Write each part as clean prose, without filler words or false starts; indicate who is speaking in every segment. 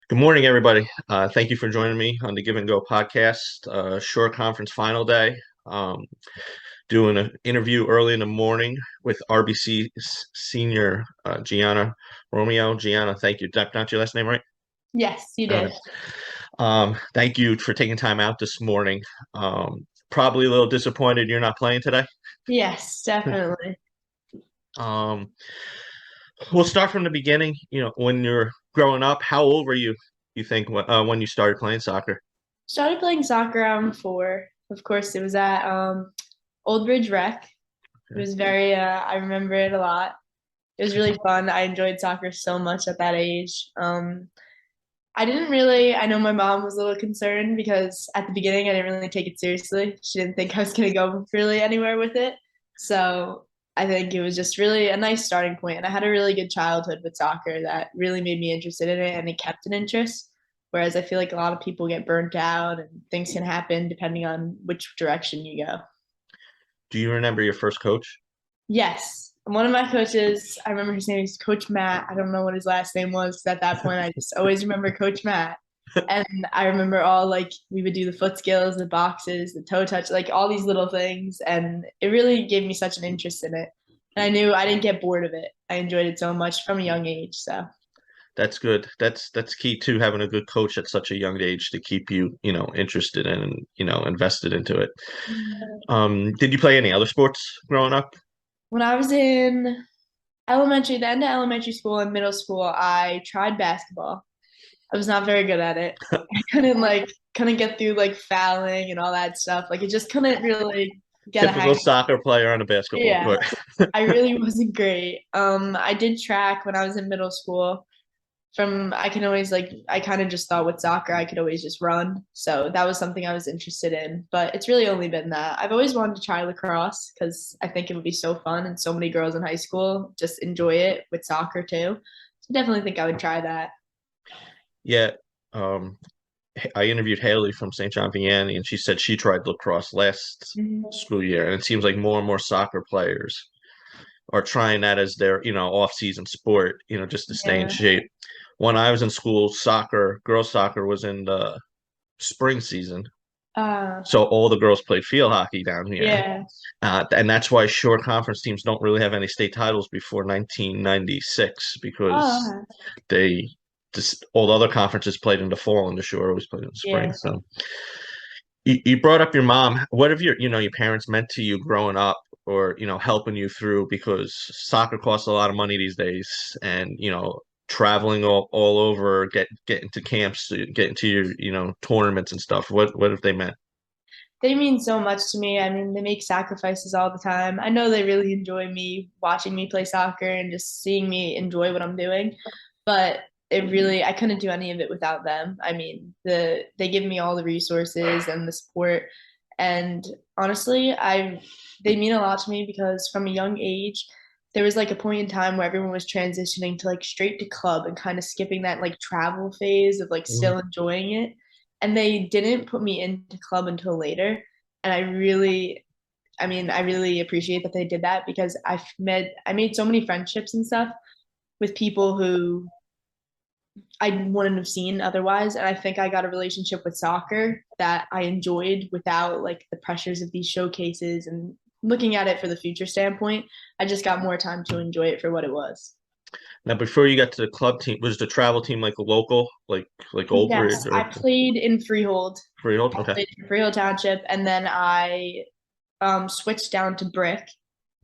Speaker 1: Good morning, everybody. Thank you for joining me on the Give and Go podcast. Short conference final day. Um, Doing an interview early in the morning with RBC senior Gianna Romeo. Gianna, thank you. Did I pronounce your last name right?
Speaker 2: Yes, you
Speaker 1: Okay.
Speaker 2: did.
Speaker 1: Thank you for taking time out this morning. Probably a little disappointed you're not playing today.
Speaker 2: Yes, definitely.
Speaker 1: Um, we'll start from the beginning. When you're growing up, how old were you? You think when you started playing soccer?
Speaker 2: Started playing soccer around 4. Of course, it was at Old Bridge Rec. It was very I remember it a lot. It was really fun. I enjoyed soccer so much at that age. I didn't really, I know my mom was a little concerned because at the beginning I didn't really take it seriously. She didn't think I was going to go really anywhere with it. So I think it was just really a nice starting point. And I had a really good childhood with soccer that really made me interested in it and it kept an interest. Whereas I feel like a lot of people get burnt out and things can happen depending on which direction you go.
Speaker 1: Do you remember your first coach?
Speaker 2: Yes. One of my coaches, I remember his name is Coach Matt. I don't know what his last name was 'cause at that point. I just always remember Coach Matt. And I remember all like we would do the foot skills, the boxes, the toe touch, like all these little things. And it really gave me such an interest in it. And I knew I didn't get bored of it. I enjoyed it so much from a young age. So
Speaker 1: That's good. That's key too, having a good coach at such a young age to keep you, interested in and, invested into it. Did you play any other sports growing up?
Speaker 2: when I was in elementary, the end of elementary school and middle school, I tried basketball. I was not very good at it. I couldn't get through like fouling and all that stuff. Like it just couldn't really get a hang
Speaker 1: Typical
Speaker 2: of it.
Speaker 1: soccer player on a basketball
Speaker 2: Yeah.
Speaker 1: court.
Speaker 2: I really wasn't great. I did track when I was in middle school. From I can always like I kind of just thought with soccer I could always just run. So that was something I was interested in. But it's really only been that. I've always wanted to try lacrosse because I think it would be so fun and so many girls in high school just enjoy it with soccer too. So definitely think I would try that.
Speaker 1: Yeah. Um, I interviewed Haley from St. John Vianney, and she said she tried lacrosse last
Speaker 2: Mhm.
Speaker 1: school year, and it seems like more and more soccer players are trying that as their, off-season sport, just to stay in
Speaker 2: Yeah.
Speaker 1: shape. When I was in school, girls soccer was in the spring season.
Speaker 2: Uh,
Speaker 1: So all the girls played field hockey down here.
Speaker 2: yeah.
Speaker 1: And that's why short conference teams don't really have any state titles before 1996
Speaker 2: Oh,
Speaker 1: because
Speaker 2: okay.
Speaker 1: they just all the other conferences played in the fall and the shore always played in the spring.
Speaker 2: Yeah.
Speaker 1: So you brought up your mom. What have your parents meant to you growing up or, helping you through because soccer costs a lot of money these days and, traveling all over, getting to camps, getting to your, tournaments and stuff. What have they meant?
Speaker 2: They mean so much to me. I mean, they make sacrifices all the time. I know they really enjoy me watching me play soccer and just seeing me enjoy what I'm doing. But I couldn't do any of it without them. I mean, they give me all the resources and the support. And honestly, they mean a lot to me because from a young age, there was like a point in time where everyone was transitioning to like straight to club and kind of skipping that like travel phase of like still enjoying it, and they didn't put me into club until later. And I really appreciate that they did that because I made so many friendships and stuff with people who I wouldn't have seen otherwise. And I think I got a relationship with soccer that I enjoyed without like the pressures of these showcases and looking at it for the future standpoint. I just got more time to enjoy it for what it was.
Speaker 1: Now, before you got to the club team, was the travel team like local, like Old
Speaker 2: Yes,
Speaker 1: Bridge
Speaker 2: I
Speaker 1: or
Speaker 2: played in Freehold.
Speaker 1: Freehold?
Speaker 2: I
Speaker 1: Okay.
Speaker 2: played in Freehold Township, and then I switched down to Brick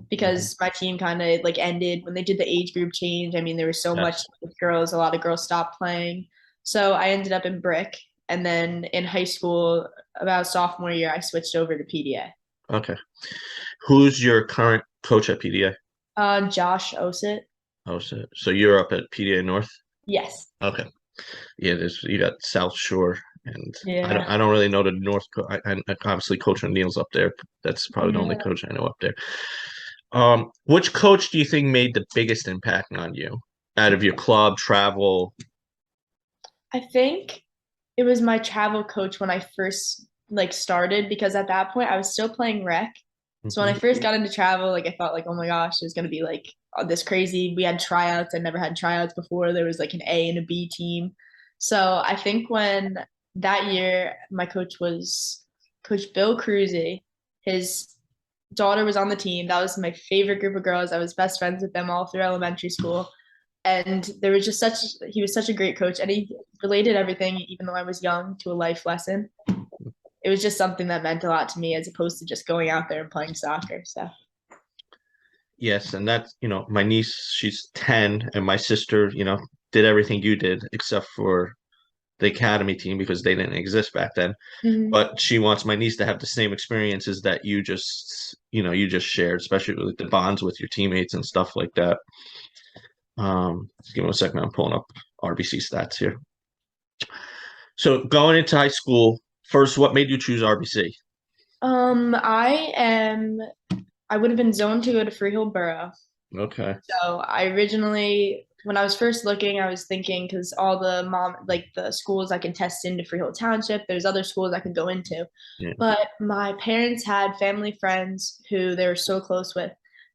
Speaker 1: Mhm.
Speaker 2: because my team kind of like ended when they did the age group change. I mean, there was so much
Speaker 1: Yes.
Speaker 2: with girls, a lot of girls stopped playing. So I ended up in Brick. And then in high school, about sophomore year, I switched over to PDA.
Speaker 1: Okay. Who's your current coach at PDA?
Speaker 2: Josh Osett.
Speaker 1: Oh, so you're up at PDA North?
Speaker 2: Yes.
Speaker 1: Okay. Yeah, there's you got South Shore, and I don't
Speaker 2: Yeah.
Speaker 1: I don't really know the North. I obviously Coach O'Neill's up there. That's probably the only
Speaker 2: Mhm.
Speaker 1: coach I know up there. Which coach do you think made the biggest impact on you out of your club travel?
Speaker 2: I think it was my travel coach when I first like started because at that point I was still playing rec. So when I
Speaker 1: Mhm.
Speaker 2: first got into travel, like I thought like, oh my gosh, it's gonna be like this crazy. We had tryouts. I never had tryouts before. There was like an A and a B team. So I think when that year my coach was Coach Bill Cruzy, his daughter was on the team. That was my favorite group of girls. I was best friends with them all through elementary school. And there was just such he was such a great coach and he related everything, even though I was young, to a life lesson. It was just something that meant a lot to me as opposed to just going out there and playing soccer. So
Speaker 1: Yes, and that's, my niece, she's 10, and my sister, did everything you did except for the academy team because they didn't exist back then.
Speaker 2: mhm.
Speaker 1: But she wants my niece to have the same experiences that you just shared, especially with the bonds with your teammates and stuff like that. Give me a second. I'm pulling up RBC stats here. So going into high school, first, what made you choose RBC?
Speaker 2: I am I would have been zoned to go to Freehold Borough.
Speaker 1: Okay.
Speaker 2: So I originally, when I was first looking, I was thinking because all the like the schools I can test into Freehold Township, there's other schools I could go into.
Speaker 1: Yeah.
Speaker 2: But my parents had family friends who they were so close with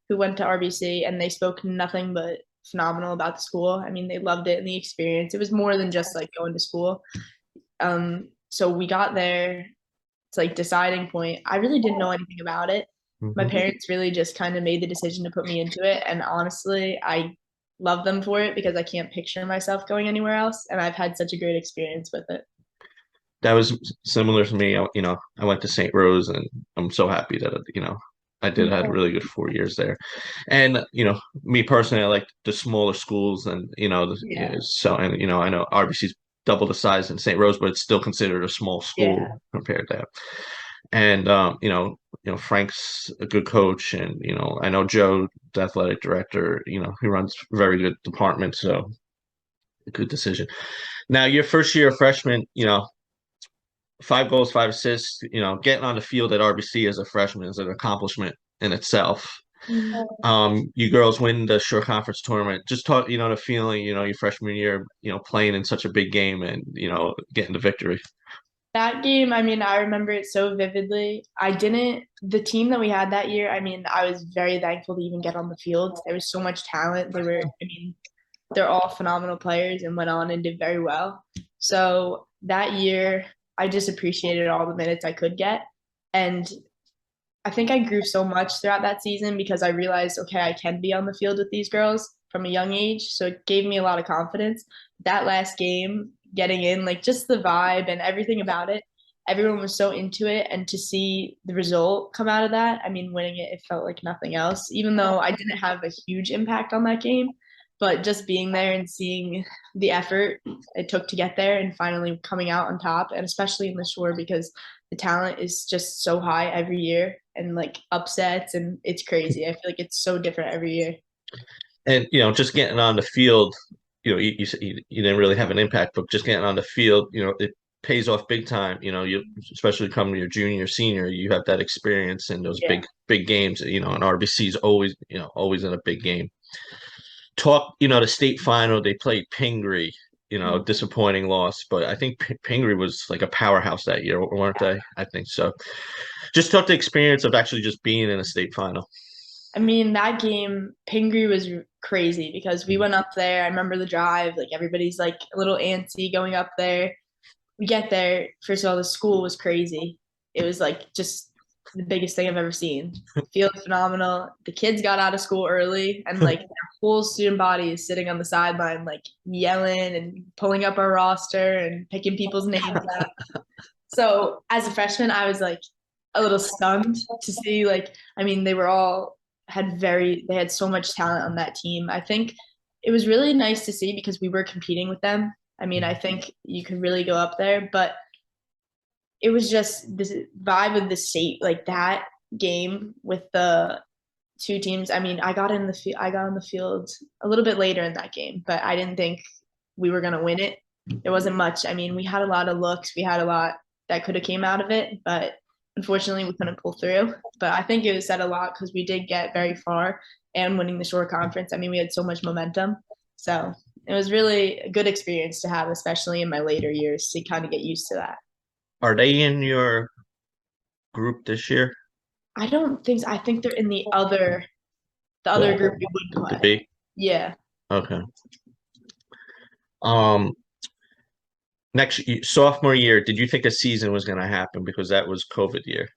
Speaker 2: who went to RBC and they spoke nothing but phenomenal about the school. I mean, they loved it and the experience. It was more than just like going to school. So we got there. It's like deciding point. I really didn't know anything about it. My
Speaker 1: Mhm.
Speaker 2: parents really just kind of made the decision to put me into it. And honestly, I love them for it because I can't picture myself going anywhere else. And I've had such a great experience with it.
Speaker 1: That was similar to me. I went to St. Rose, and I'm so happy that I had a really good 4 years there. And me personally, I like the smaller schools, and
Speaker 2: Yeah.
Speaker 1: so and I know RBC's double the size in St. Rose, but it's still considered a small
Speaker 2: Yeah.
Speaker 1: school compared to that. And Frank's a good coach, and I know Joe, the athletic director. He runs a very good department, so a good decision. Now, your first year of freshman, 5 goals, 5 assists. Getting on the field at RBC as a freshman is an accomplishment in itself.
Speaker 2: Mhm.
Speaker 1: You girls win the Shore Conference tournament. Just talk, the feeling, your freshman year, playing in such a big game and getting the victory.
Speaker 2: That game, I mean, I remember it so vividly. The team that we had that year, I mean, I was very thankful to even get on the field. There was so much talent. I mean, they're all phenomenal players and went on and did very well. So that year, I just appreciated all the minutes I could get. And I think I grew so much throughout that season because I realized, okay, I can be on the field with these girls from a young age. So it gave me a lot of confidence. That last game, getting in, like just the vibe and everything about it, everyone was so into it. And to see the result come out of that, I mean, winning it, it felt like nothing else, even though I didn't have a huge impact on that game. But just being there and seeing the effort it took to get there and finally coming out on top, and especially in the shore because the talent is just so high every year and like upsets and it's crazy. I feel like it's so different every year.
Speaker 1: And just getting on the field, you didn't really have an impact, but just getting on the field, it pays off big time. You especially coming to your junior, senior, you have that experience in those
Speaker 2: Yeah.
Speaker 1: big games. And RBC's always, always in a big game. The state final, they played Pingree. Disappointing loss, but I think Pingree was like a powerhouse that year, weren't they? I think so. Just talk the experience of actually just being in a state final.
Speaker 2: I mean, that game, Pingree was crazy because we went up there. I remember the drive, like everybody's like a little antsy going up there. We get there. First of all, the school was crazy. It was like just the biggest thing I've ever seen. Field phenomenal. The kids got out of school early, and like their whole student body is sitting on the sideline, like yelling and pulling up our roster and picking people's names out. So as a freshman, I was like a little stunned to see like I mean they were all they had so much talent on that team. I think it was really nice to see because we were competing with them. I mean, I think you could really go up there, but it was just this vibe of the state, like that game with the two teams. I mean, I got on the field a little bit later in that game, but I didn't think we were gonna win it. There wasn't much. I mean, we had a lot of looks. We had a lot that could have came out of it, but unfortunately, we couldn't pull through. But I think it said a lot because we did get very far and winning the short conference. I mean, we had so much momentum, so it was really a good experience to have, especially in my later years, to kind of get used to that.
Speaker 1: Are they in your group this year?
Speaker 2: I don't think so. I think they're in the other
Speaker 1: The
Speaker 2: group we would
Speaker 1: the
Speaker 2: play.
Speaker 1: B?
Speaker 2: Yeah.
Speaker 1: Okay. Um, Sophomore year, did you think a season was going to happen because that was COVID year?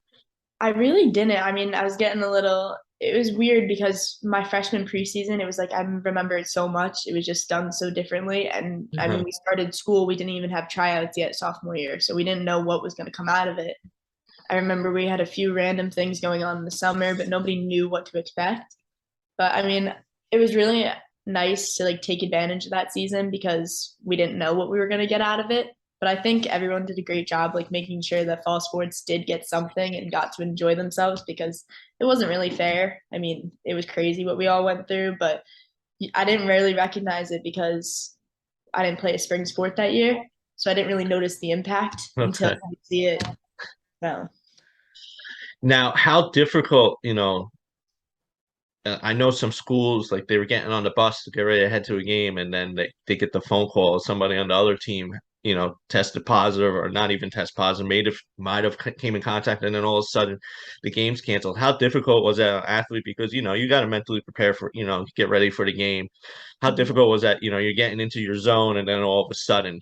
Speaker 2: I really didn't. I mean, I was getting a little, it was weird because my freshman preseason, it was like I remember it so much. It was just done so differently. And I mean,
Speaker 1: Uh-huh.
Speaker 2: we started school, we didn't even have tryouts yet sophomore year. So we didn't know what was going to come out of it. I remember we had a few random things going on in the summer, but nobody knew what to expect. But I mean, it was really nice to like take advantage of that season because we didn't know what we were going to get out of it. But I think everyone did a great job like making sure that fall sports did get something and got to enjoy themselves because it wasn't really fair. I mean, it was crazy what we all went through, but I didn't really recognize it because I didn't play a spring sport that year. So I didn't really notice the impact until
Speaker 1: Okay.
Speaker 2: I see it. No.
Speaker 1: Now, how difficult, I know some schools like they were getting on the bus to get ready to head to a game, and then they get the phone call somebody on the other team, tested positive or not even test positive, might have came in contact, and then all of a sudden the game's canceled. How difficult was that an athlete? Because you got to mentally prepare for get ready for the game. How difficult was that? You're getting into your zone, and then all of a sudden,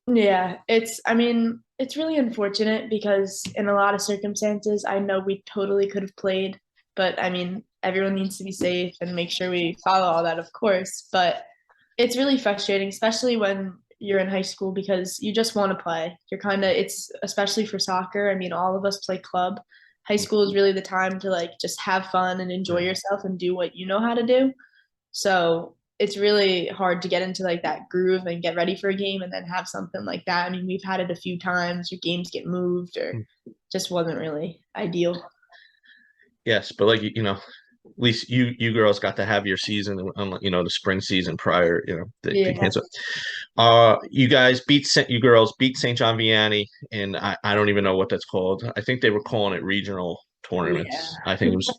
Speaker 2: Yeah, I mean, it's really unfortunate because in a lot of circumstances, I know we totally could have played, but I mean, everyone needs to be safe and make sure we follow all that, of course. But it's really frustrating, especially when you're in high school because you just want to play. It's especially for soccer. I mean, all of us play club. High school is really the time to like just have fun and enjoy yourself and do what you know how to do. So it's really hard to get into like that groove and get ready for a game and then have something like that. I mean, we've had it a few times, your games get moved or just wasn't really ideal.
Speaker 1: yes, but like at least you girls got to have your season, the spring season prior, they
Speaker 2: Yeah.
Speaker 1: canceled. You girls beat St. John Vianney, and I don't even know what that's called. I think they were calling it regional tournaments.
Speaker 2: Yeah.
Speaker 1: I think it was.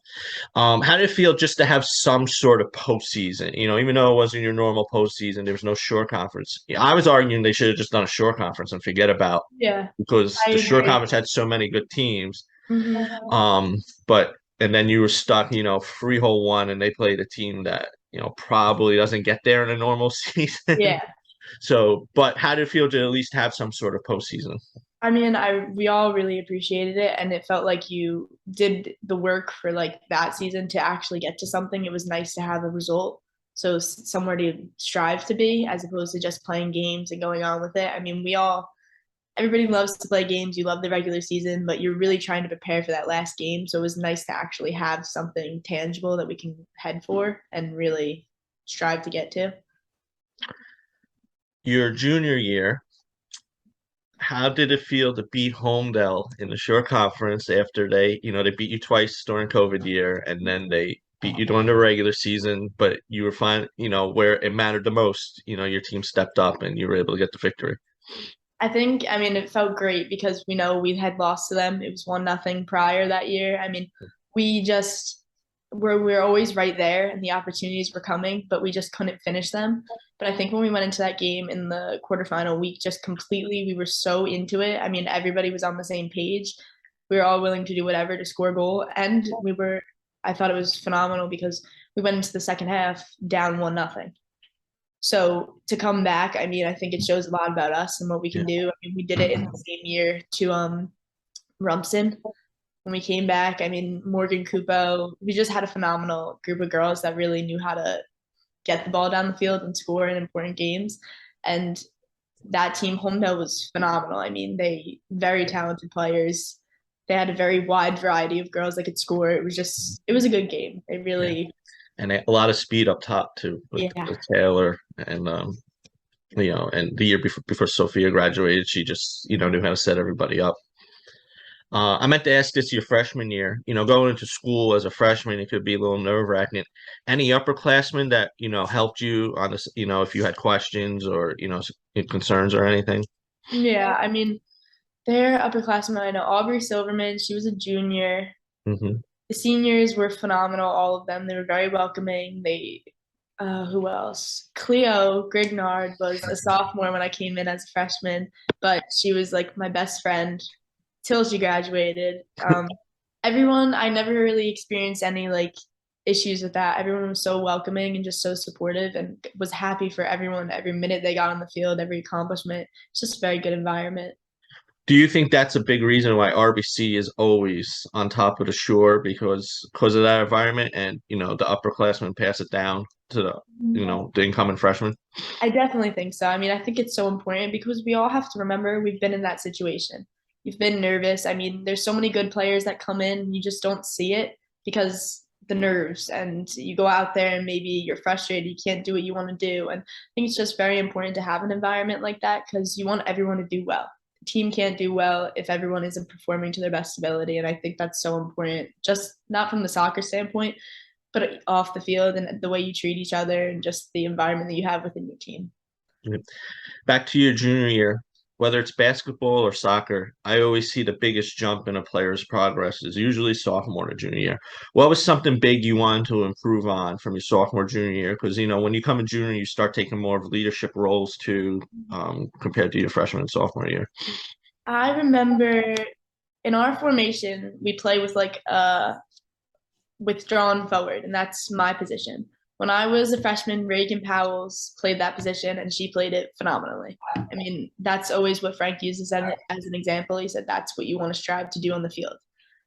Speaker 1: How did it feel just to have some sort of postseason? Even though it wasn't your normal postseason, there was no shore conference. Yeah, I was arguing they should have just done a shore conference and forget about
Speaker 2: Yeah.
Speaker 1: because
Speaker 2: I
Speaker 1: the shore
Speaker 2: agree.
Speaker 1: conference had so many good teams.
Speaker 2: Hmm.
Speaker 1: But and then you were stuck, Freehold won, and they played a team that probably doesn't get there in a normal season.
Speaker 2: Yeah.
Speaker 1: So, but how did it feel to at least have some sort of postseason?
Speaker 2: I mean, we all really appreciated it and it felt like you did the work for like that season to actually get to something. It was nice to have a result. So somewhere to strive to be as opposed to just playing games and going on with it. I mean, everybody loves to play games. You love the regular season, but you're really trying to prepare for that last game. So it was nice to actually have something tangible that we can head for and really strive to get to.
Speaker 1: Your junior year, how did it feel to beat Homedale in the short conference after they beat you twice during COVID year, and then they beat you during the regular season, but you were fine, where it mattered the most, your team stepped up and you were able to get the victory.
Speaker 2: I mean, it felt great because we know we had lost to them. It was 1-0 prior that year. I mean, we just we're always right there and the opportunities were coming, but we just couldn't finish them. But I think when we went into that game in the quarterfinal week, just completely, we were so into it. I mean, everybody was on the same page. We were all willing to do whatever to score a goal. And I thought it was phenomenal because we went into the second half down 1-0. So to come back, I mean, I think it shows a lot about us and what we
Speaker 1: Yeah.
Speaker 2: can do. I mean, we did it in the same year to Rumson when we came back. I mean, Morgan Kupo, we just had a phenomenal group of girls that really knew how to get the ball down the field and score in important games. And that team, Homedale, was phenomenal. I mean, they very talented players. They had a very wide variety of girls that could score. It was a good game. It
Speaker 1: Yeah.
Speaker 2: really,
Speaker 1: And a lot of speed up top too
Speaker 2: yeah.
Speaker 1: with Taylor and and the year before Sophia graduated, she just knew how to set everybody up. I meant to ask this your freshman year. Going into school as a freshman, it could be a little nerve-wracking. Any upperclassmen that helped you on this? If you had questions or concerns or anything.
Speaker 2: Yeah, I mean, they're upperclassmen. I know Aubrey Silverman, she was a junior.
Speaker 1: Hmm.
Speaker 2: The seniors were phenomenal, all of them. They were very welcoming. Who else? Cleo Grignard was a sophomore when I came in as a freshman, but she was like my best friend till she graduated. Everyone, I never really experienced any like issues with that. Everyone was so welcoming and just so supportive and was happy for everyone every minute they got on the field, every accomplishment. It's just a very good environment.
Speaker 1: Do you think that's a big reason why RBC is always on top of the shore because of that environment and the upperclassmen pass it down to the incoming freshmen?
Speaker 2: I definitely think so. I mean, I think it's so important because we all have to remember we've been in that situation. You've been nervous. I mean, there's so many good players that come in and you just don't see it because the nerves and you go out there and maybe you're frustrated, you can't do what you want to do. And I think it's just very important to have an environment like that because you want everyone to do well. The team can't do well if everyone isn't performing to their best ability. And I think that's so important, just not from the soccer standpoint, but off the field and the way you treat each other and just the environment that you have within your team.
Speaker 1: Back to your junior year, whether it's basketball or soccer, I always see the biggest jump in a player's progress is usually sophomore to junior year. What was something big you wanted to improve on from your sophomore junior year? Because when you come in junior, you start taking more of leadership roles too, compared to your freshman and sophomore year.
Speaker 2: I remember in our formation, we play with like a withdrawn forward, and that's my position. When I was a freshman, Reagan Powell's played that position, and she played it phenomenally. I mean, that's always what Frank uses as an example. He said that's what you want to strive to do on the field.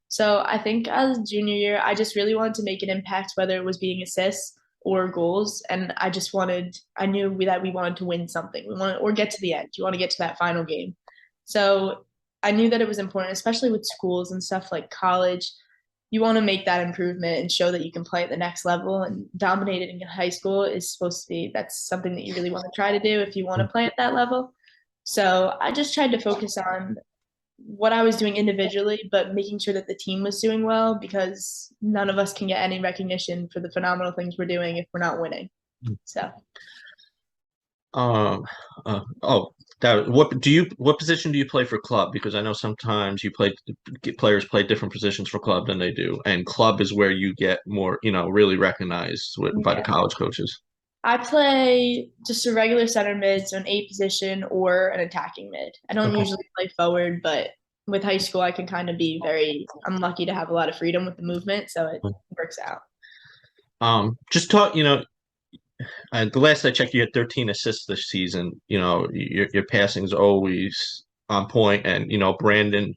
Speaker 2: So I think as a junior year, I just really wanted to make an impact, whether it was being assists or goals. And I knew that we wanted to win something. We wanted, or get to the end. You want to get to that final game. So I knew that it was important, especially with schools and stuff like college. You want to make that improvement and show that you can play at the next level, and dominating in high school is supposed to be that's something that you really want to try to do if you want to play at that level. So I just tried to focus on what I was doing individually, but making sure that the team was doing well because none of us can get any recognition for the phenomenal things we're doing if we're not winning. So
Speaker 1: Um, oh, what position do you play for club? Because I know sometimes players play different positions for club than they do, and club is where you get more, really recognized by the
Speaker 2: yeah.
Speaker 1: college coaches.
Speaker 2: I play just a regular center mid, so an eight position or an attacking mid. I don't
Speaker 1: Okay.
Speaker 2: usually play forward, but with high school, I can kind of be I'm lucky to have a lot of freedom with the movement, so it works out.
Speaker 1: Just talk, the last I checked, you had 13 assists this season. Your passing is always on point, and Brandon,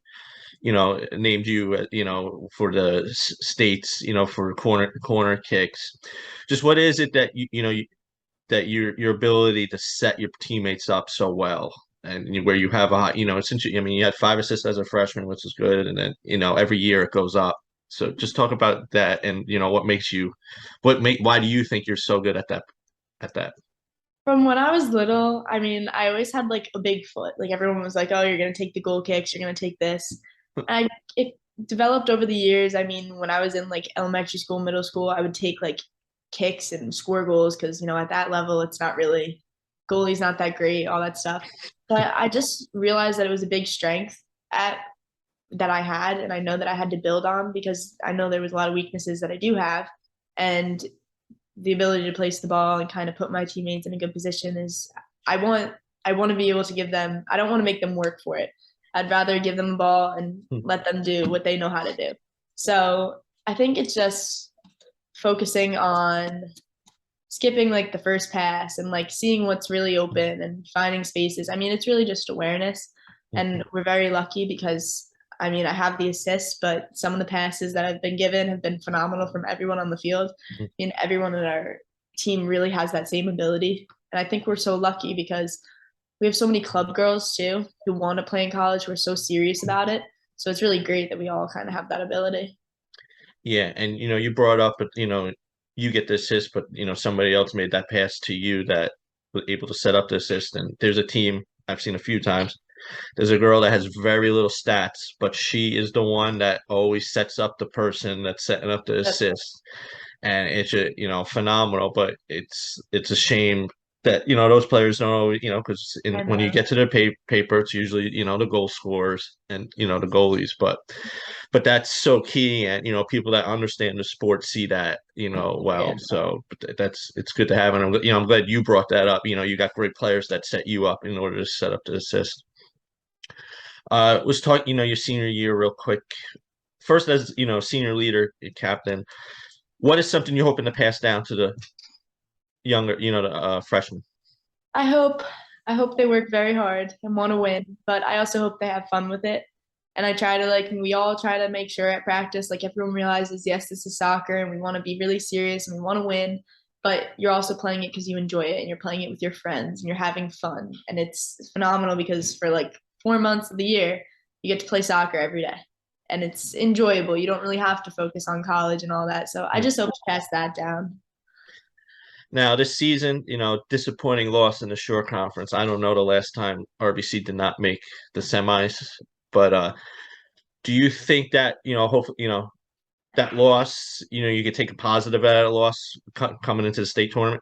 Speaker 1: named you, for the states, for corner kicks. Just what is it that that your ability to set your teammates up so well, and where you have since you had 5 assists as a freshman, which is good, and then every year it goes up. So just talk about that, and why do you think you're so good at that?
Speaker 2: From when I was little, I mean, I always had like a big foot. Like everyone was like, "Oh, you're gonna take the goal kicks, you're gonna take this." And it developed over the years. I mean, when I was in like elementary school, middle school, I would take like kicks and score goals because at that level, it's not really goalie's not that great, all that stuff. But I just realized that it was a big strength at that I had, and I know that I had to build on because I know there was a lot of weaknesses that I do have, and the ability to place the ball and kind of put my teammates in a good position is I want I want to be able to give them I don't want to make them work for it. I'd rather give them the ball and let them do what they know how to do. So I think it's just focusing on skipping like the first pass and like seeing what's really open and finding spaces. I mean, it's really just awareness. And we're very lucky because I mean, I have the assists, but some of the passes that I've been given have been phenomenal from everyone on the field. I mean, everyone in our team really has that same ability. And I think we're so lucky because we have so many club girls too who want to play in college. We're so serious about it. So it's really great that we all kind of have that ability.
Speaker 1: Yeah, and you brought up, but you get the assist, but somebody else made that pass to you that was able to set up the assist. And there's a team I've seen a few times. There's a girl that has very little stats, but she is the one that always sets up the person that's setting up the assist, and it's phenomenal. But it's a shame that those players don't always because
Speaker 2: I
Speaker 1: when you
Speaker 2: know.
Speaker 1: get to the paper, it's usually the goal scorers and the goalies, but that's so key, and people that understand the sport see that
Speaker 2: Yeah.
Speaker 1: well. So but it's good to have, and I'm glad you brought that up. You got great players that set you up in order to set up the assist. Was talking, your senior year real quick. First, as senior leader, captain. What is something you're hoping to pass down to the younger, the freshmen?
Speaker 2: I hope I hope they work very hard and want to win, but I also hope they have fun with it. And I try to we all try to make sure at practice, like everyone realizes, yes, this is soccer and we want to be really serious and we want to win, but you're also playing it because you enjoy it and you're playing it with your friends and you're having fun. And it's phenomenal because for like 4 months of the year, you get to play soccer every day. And it's enjoyable. You don't really have to focus on college and all that. So I just hope to pass that down.
Speaker 1: Now, this season, disappointing loss in the Shore Conference. I don't know the last time RBC did not make the semis, but do you think that, hopefully, that loss, you could take a positive out of that loss coming into the state tournament?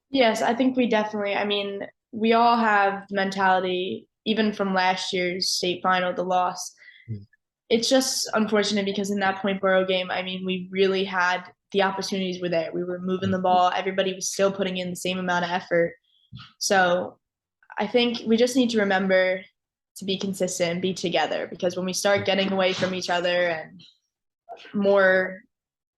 Speaker 2: Yes, I think we definitely, we all have the mentality, even from last year's state final, the loss.
Speaker 1: Mm.
Speaker 2: It's just unfortunate because in that Point Borough game, we really had the opportunities were there. We were moving the ball. Everybody was still putting in the same amount of effort. So I think we just need to remember to be consistent and be together because when we start getting away from each other and more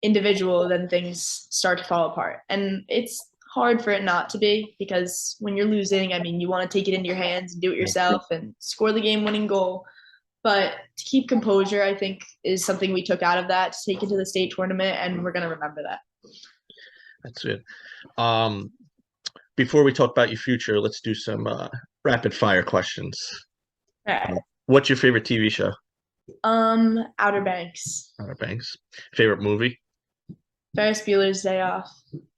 Speaker 2: individual, then things start to fall apart. And it's hard for it not to be because when you're losing, you want to take it into your hands and do it yourself and score the game winning goal. But to keep composure, I think, is something we took out of that to take into the state tournament, and we're going to remember that.
Speaker 1: That's it. Um, Before we talk about your future, let's do some rapid fire questions.
Speaker 2: All right.
Speaker 1: What's your favorite TV show?
Speaker 2: Outer Banks.
Speaker 1: Outer Banks. Favorite movie?
Speaker 2: Ferris Bueller's Day Off.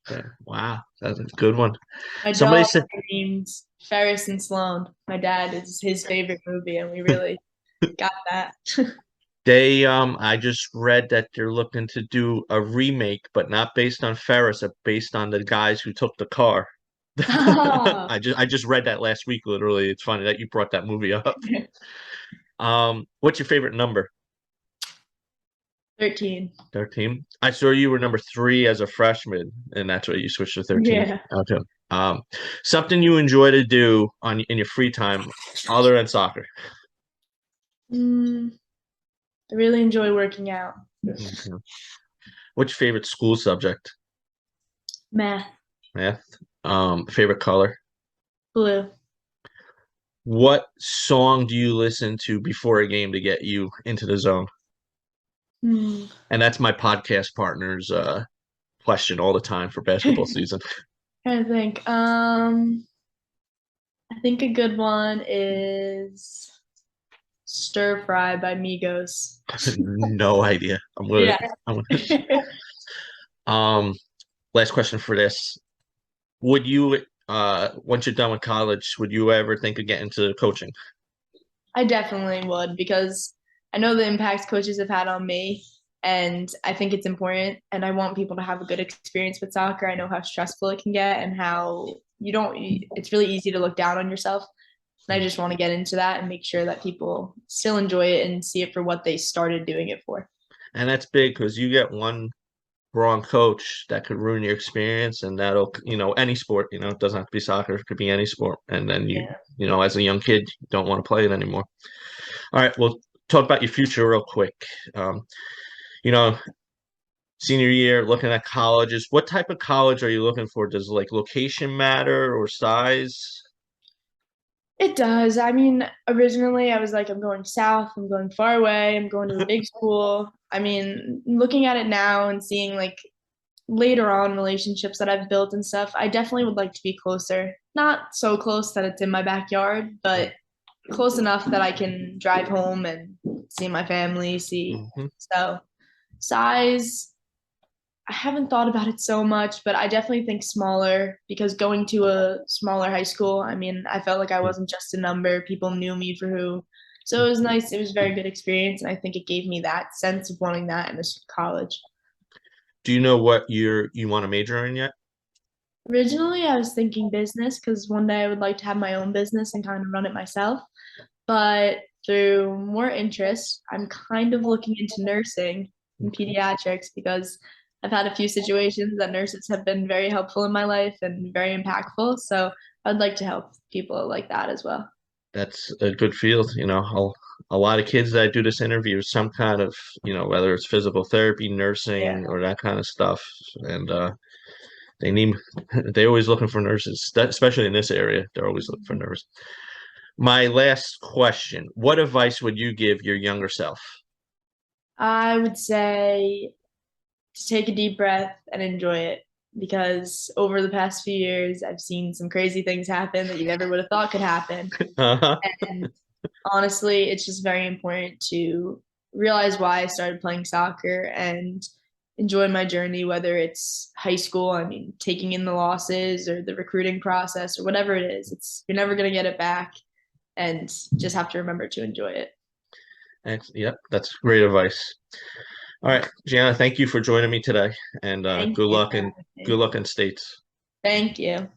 Speaker 1: Okay. Wow, that's a good one.
Speaker 2: My
Speaker 1: Somebody
Speaker 2: dog
Speaker 1: said
Speaker 2: named Ferris and Sloan. My dad is his favorite movie, and we really got that.
Speaker 1: I just read that they're looking to do a remake, but not based on Ferris, but based on the guys who took the car. I just read that last week, literally. It's funny that you brought that movie up. What's your favorite number?
Speaker 2: 13.
Speaker 1: 13. I saw you were number 3 as a freshman, and that's why you switched to 13.
Speaker 2: Yeah.
Speaker 1: Okay. Um, Something you enjoy to do in your free time other than soccer.
Speaker 2: Mm, I really enjoy working out.
Speaker 1: Mhm. What's your favorite school subject?
Speaker 2: Math.
Speaker 1: Math. Favorite color?
Speaker 2: Blue.
Speaker 1: What song do you listen to before a game to get you into the zone?
Speaker 2: Hmm.
Speaker 1: And that's my podcast partner's question all the time for basketball season.
Speaker 2: Trying to think. I think a good one is Stir Fry by Migos.
Speaker 1: No idea.
Speaker 2: Yeah.
Speaker 1: I'm gonna um last question for this. Would you once you're done with college, would you ever think of getting into coaching?
Speaker 2: I definitely would because I know the impact coaches have had on me, and I think it's important. And I want people to have a good experience with soccer. I know how stressful it can get, and how it's really easy to look down on yourself. And I just want to get into that and make sure that people still enjoy it and see it for what they started doing it for.
Speaker 1: And that's big because you get one wrong coach that could ruin your experience, and that'll, any sport, it doesn't have to be soccer, it could be any sport. And then
Speaker 2: Yeah.
Speaker 1: as a young kid, you don't want to play it anymore. All right, well, talk about your future real quick. Um, you know, Senior year, looking at colleges, what type of college are you looking for? Does like location matter or size?
Speaker 2: It does. Originally I was like, I'm going south, I'm going far away, I'm going to a big school. Looking at it now and seeing like later on relationships that I've built and stuff, I definitely would like to be closer. Not so close that it's in my backyard, but close enough that I can drive home and see my family, see.
Speaker 1: Mhm.
Speaker 2: So, size, I haven't thought about it so much, but I definitely think smaller because going to a smaller high school, I felt like I wasn't just a number. People knew me for who. So it was nice. It was a very good experience. And I think it gave me that sense of wanting that in this college.
Speaker 1: Do you know what you want to major in yet?
Speaker 2: Originally, I was thinking business because one day I would like to have my own business and kind of run it myself. But through more interest, I'm kind of looking into nursing and pediatrics because I've had a few situations that nurses have been very helpful in my life and very impactful. So I'd like to help people like that as well.
Speaker 1: that's a good field. A lot of kids that do this interview, some kind of, whether it's physical therapy,
Speaker 2: Yeah.
Speaker 1: nursing, or that kind of stuff. And they need, they always looking for nurses, especially in this area. They're always looking for nurses. My last question, what advice would you give your younger self?
Speaker 2: I would say to take a deep breath and enjoy it because over the past few years, I've seen some crazy things happen that you never would have thought could happen.
Speaker 1: Uh-huh.
Speaker 2: And honestly, it's just very important to realize why I started playing soccer and enjoy my journey, whether it's high school, I mean, taking in the losses or the recruiting process or whatever it is. It's you're never going to get it back and just have to remember to enjoy it.
Speaker 1: Yep, that's great advice. All right, Gianna, thank you for joining me today, and
Speaker 2: Thank you.
Speaker 1: good luck in states.
Speaker 2: Thank you.